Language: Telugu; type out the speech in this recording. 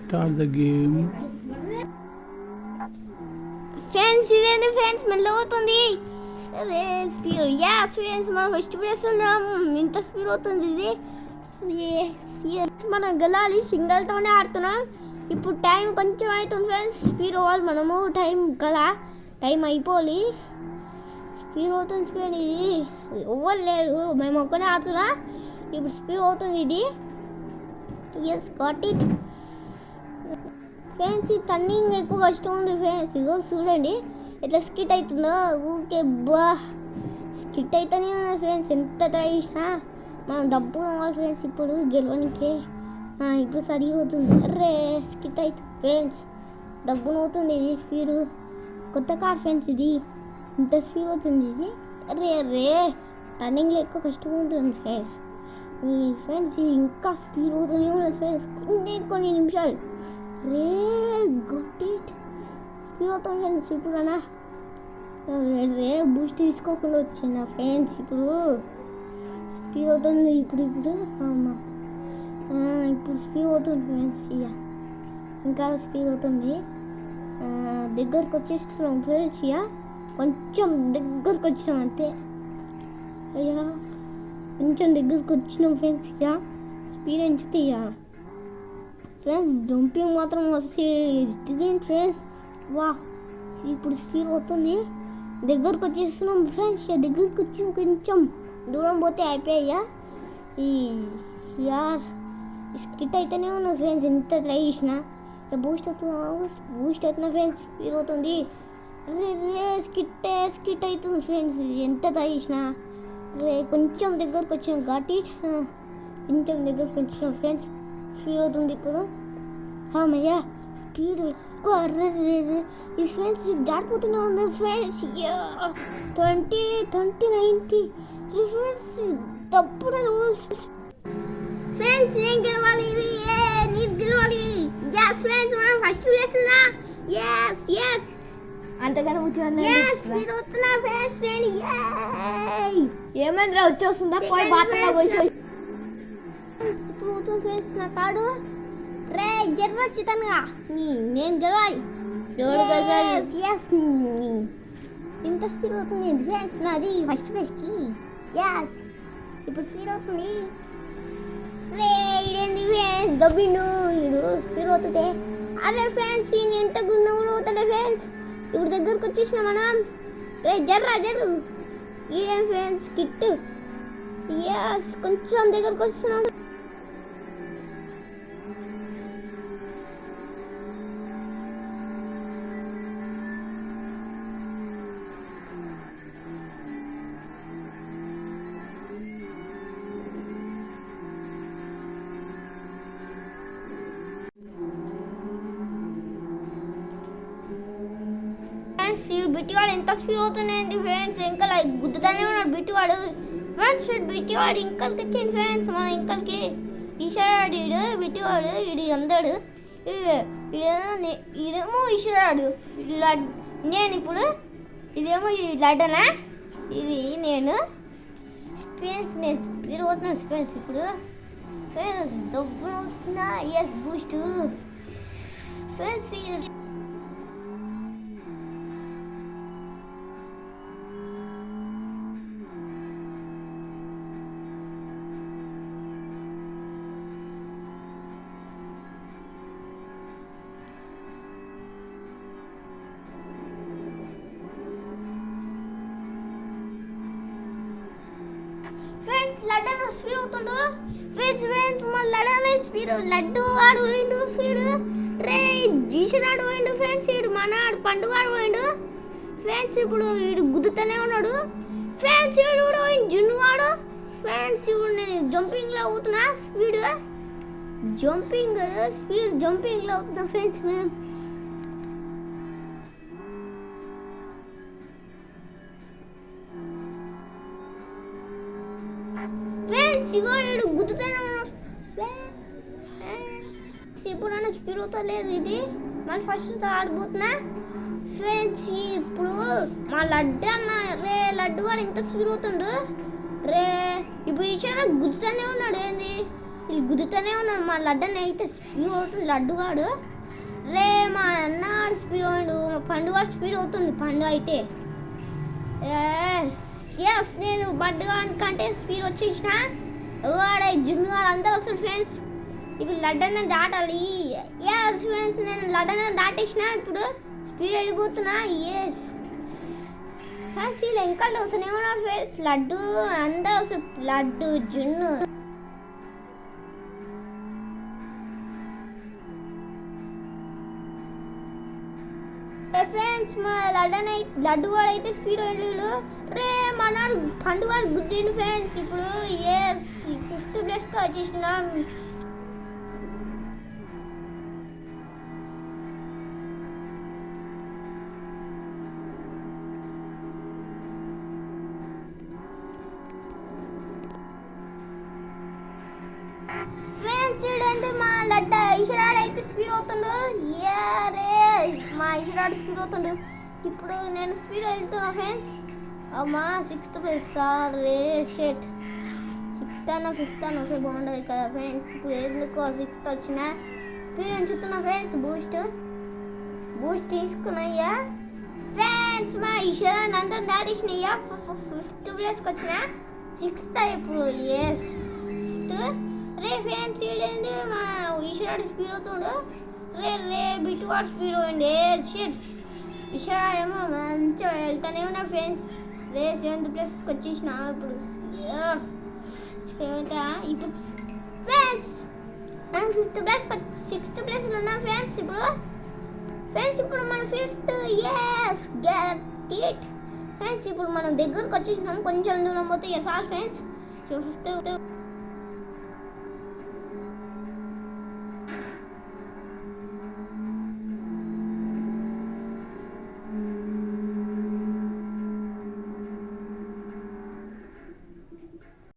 Start the game. ఫ్రెండ్స్ ఇదేంటి ఫ్రెండ్స్ మెల్ల అవుతుంది. అదే స్పీడ్ ఫ్రెండ్స్ మనం ఫస్ట్ ప్లేస్ ఉన్నాం. ఇంత స్పీడ్ అవుతుంది ఇది. మనం గెలాలి సింగిల్తోనే ఆడుతున్నాం. ఇప్పుడు టైం కొంచెం అవుతుంది ఫ్రెండ్స్. స్పీడ్ అవ్వాలి మనము టైం కదా, టైం అయిపోవాలి. స్పీడ్ అవుతుంది స్పీడ్ ఇది ఎవ్వరు లేరు, మేము ఒక్కనే ఆడుతున్నా. ఇప్పుడు స్పీడ్ అవుతుంది ఇది. Yes got it friends. ఈ టర్నింగ్ ఎక్కువ కష్టం ఉంది ఫ్రెండ్స్. ఇగో చూడండి ఎట్లా స్కిట్ అవుతుందో. ఊకే స్కిట్ అయితేనే ఉన్నది ఫ్రెండ్స్. ఎంత ట్రై చేసినా మనం డబ్బు కావాలి ఫ్రెండ్స్ ఇప్పుడు గెలవడానికి. ఇప్పుడు సరిగా అవుతుంది. అర్రే స్కిట్ అవుతుంది ఫ్రెండ్స్. డబ్బు అవుతుంది ఇది స్పీడు. కొత్త కార్ ఫ్రెండ్స్ ఇది. ఇంత స్పీడ్ అవుతుంది ఇది. అర్రే టర్నింగ్లో ఎక్కువ కష్టం ఉంటుంది ఫ్రెండ్స్. ఈ ఫ్రెండ్స్ ఇది ఇంకా స్పీడ్ అవుతూనే ఉన్నది ఫ్రెండ్స్. కొన్ని నిమిషాలు గొట్టిట్ స్పీడ్ అవుతాం ఫ్రెండ్స్. ఇప్పుడు అన్నా బూస్ట్ తీసుకోకుండా వచ్చిన ఫ్రెండ్స్. ఇప్పుడు స్పీడ్ అవుతుంది. ఇప్పుడు అమ్మా ఇప్పుడు స్పీడ్ అవుతుంది ఫ్రెండ్స్. ఇంకా స్పీడ్ అవుతుంది. దగ్గరకు వచ్చేస్తున్నాం ఫ్రెండ్స్. కొంచెం దగ్గరకు వచ్చినాం అంతే. కొంచెం దగ్గరకు వచ్చినాం ఫ్రెండ్స్. స్పీడ్ ఎంచితే ఫ్రెండ్స్ జంపింగ్ మాత్రం వస్తే ఫ్రెండ్స్. ఇప్పుడు స్పీడ్ అవుతుంది. దగ్గరకు వచ్చేస్తున్నాం ఫ్రెండ్స్. దగ్గరకు వచ్చి కొంచెం దూరం పోతే అయిపోయా. స్కిట్ అయితేనే ఉన్నది ఫ్రెండ్స్. ఎంత ట్రై చేసినా బూస్ట్ అవుతున్నా ఫ్రెండ్స్. స్పీడ్ అవుతుంది. స్కిట్ అవుతుంది ఫ్రెండ్స్. ఎంత ట్రై చేసినా కొంచెం దగ్గరకు వచ్చినాం కాబట్టి కొంచెం దగ్గరకు వచ్చినాం ఫ్రెండ్స్. స్పీడ్ అవుతుంది ఇప్పుడు. అమ్మయ్యా స్పీడ్ ఎక్కువ. ఈ ఫ్రెండ్స్ జారిపోతూనే ఉంది ఫ్రెండ్స్. 20 90 ఫ్రెండ్స్. తప్పుడు ఫ్రెండ్స్ నేను గెలవాలి. ఇది నీకు గెలవాలి. ఫ్రెండ్స్ మనం ఫస్ట్ ప్లేస్ ఉన్నా. అంతగానే స్పీడ్ అవుతున్నా ఫ్రెండ్స్. ఏమైందిరా వచ్చేస్తుందా పోయి బాత్రూంలో పోయి ఇప్పుడు అవుతుంది ఫ్రెండ్స్. నా కాడు రే జరవచ్చుతానుగా నేను గెలవాలి. ఇంత స్పీడ్ అవుతుంది ఫ్రెండ్స్. నాది ఫస్ట్ ప్లేస్కి. ఇప్పుడు స్పీడ్ అవుతుంది. ఇదేంది ఫ్రెండ్స్ దబ్బిండు ఇడు స్పీడ్ అవుతుంది. అరే ఫ్రెండ్స్ నేను ఎంత గుంద కూడా అవుతుంది ఫ్రెండ్స్. ఇప్పుడు దగ్గరకు వచ్చేసిన మనం. జర్రు ఇదేం ఫ్రెండ్స్ కిట్. కొంచెం దగ్గరకు వస్తున్నాం. బిట్టివాడు ఎంత స్పీడ్ అవుతున్నాయండి ఫ్రెండ్స్. ఇంకా గుద్దుతానే ఉన్నాడు బిట్టివాడు ఫ్రెండ్స్. బిట్టివాడు ఇంకలకి వచ్చింది ఫ్రెండ్స్. మన ఇంకలకి ఈశ్వరాడు ఈడు బిట్టివాడు. ఈడు అందడు ఈడేమో ఈశ్వరాడు. నేను ఇప్పుడు ఇదేమో ఈ లడ్డనా. ఇది నేను ఫ్రెండ్స్. నేను స్పీడ్ అవుతున్నాను ఫ్రెండ్స్. ఇప్పుడు ఫ్రెండ్స్ డబ్బులు అవుతున్నా. Boost friends. లడ్డు స్పీడ్ అవుతుండు ఫ్రెండ్స్. మన లడ్డు స్పీడ్. లడ్డు ఆడు పోయిండు స్పీడ్. జీసనాడు పోయిండు ఫ్రెండ్స్. ఈడు మన పండుగాడు పోయిండు ఫ్రెండ్స్. ఇప్పుడు ఈడు గుద్దుతూనే ఉన్నాడు ఫ్రెండ్స్. ఈడు కూడా పోయింది జున్నుగాడు ఫ్రెండ్స్. ఇప్పుడు నేను జంపింగ్లో అవుతున్నా స్పీడ్. జంపింగ్లో అవుతున్నా ఫ్రెండ్స్. ఇగో ఈడు గుద్దుతూనే ఉన్నాడు. ఇప్పుడైనా స్పీడ్ అవుతలేదు ఇది. మళ్ళీ ఫస్ట్ ఆడిపోతున్నా ఫ్రెండ్స్. ఇప్పుడు మా లడ్డు అన్న లడ్డు వాడు ఇంత స్పీడ్ అవుతుండు. ఇప్పుడు ఈ చాలా గుద్దుతూనే ఉన్నాడు. ఏంది వీళ్ళు గుద్దుతూనే ఉన్నారు. మా లడ్డని అయితే స్పీడ్ అవుతుంది లడ్డుగాడు. రే మా అన్నగాడు స్పీడ్ అయ్యాడు, మా పండుగాడు స్పీడ్ అవుతుంది. పండు అయితే ఎస్ నేను బడ్డుగా కంటే స్పీడ్ వచ్చేసిన. వాడ జున్ను వాడు అందరూ వస్తారు ఫ్రెండ్స్. ఇప్పుడు లడ్డన్న దాటాలి. ఎస్ ఫ్రెండ్స్ నేను లడ్డన్న దాటేసిన. ఇప్పుడు స్పీడ్ వెళ్ళిపోతున్నా. ఎస్ ఫ్రెండ్స్ వీళ్ళు ఇంకా వస్తూనే ఉన్నారు ఫ్రెండ్స్. లడ్డు అందరూ వస్తారు. లడ్డు జున్ను ఫ్రెండ్స్ మా లడ్డు వాడు అయితే స్పీడ్ వెళ్ళి రే మన పండుగ గుద్దిండు ఫ్రెండ్స్. ఇప్పుడు ఎస్ 5th ప్లేస్కి వచ్చేసినాం. చూడండి మా లడ్డ ఈశ్వరాడు అయితే స్పీడ్ అవుతుండు. రే మా ఈశ్వరాడు స్పీడ్ అవుతుండు. ఇప్పుడు నేను స్పీడ్ వెళ్తున్నా ఫ్రెండ్స్. అమ్మా 6th ప్లేస్ రే షెట్ 6th అన్న 5th అన్న వస్తే బాగుంటుంది కదా ఫ్రెండ్స్. ఇప్పుడు ఎందుకు 6th వచ్చిన స్పీడ్ ఎంచుతున్నా ఫ్రెండ్స్. బూస్ట్ తీసుకున్నాయ్యా ఫ్రెండ్స్. మా ఈశ్వరాన్ని అందరూ దాటేసినయ్యా. 5th ప్లేస్కి వచ్చిన 6th ఇప్పుడు ఎస్ 6th. రే ఫ్రెండ్స్ చూడండి మా ఈశ్వరాడు స్పీడ్ అవుతుండు. రే బిట్టువాడు స్పీడ్ అవ్వండి. షెట్ ఈశ్వరాడు ఏమో మంచిగా వెళ్తానే ఉన్నాడు ఫ్రెండ్స్. రే 7th ప్లేస్కి వచ్చేసిన. ఇప్పుడు 7th ఇప్పుడు ఫ్రెండ్స్ మనం 5th ప్లేస్ 6th ప్లేస్లో ఉన్నాం ఫ్రెండ్స్. ఇప్పుడు మన 5th yes get it friends. ఇప్పుడు మనం దగ్గరకు వచ్చేసినాం. కొంచెం దూరం పోతే ఎస్ ఆల్ ఫ్రెండ్స్. 5th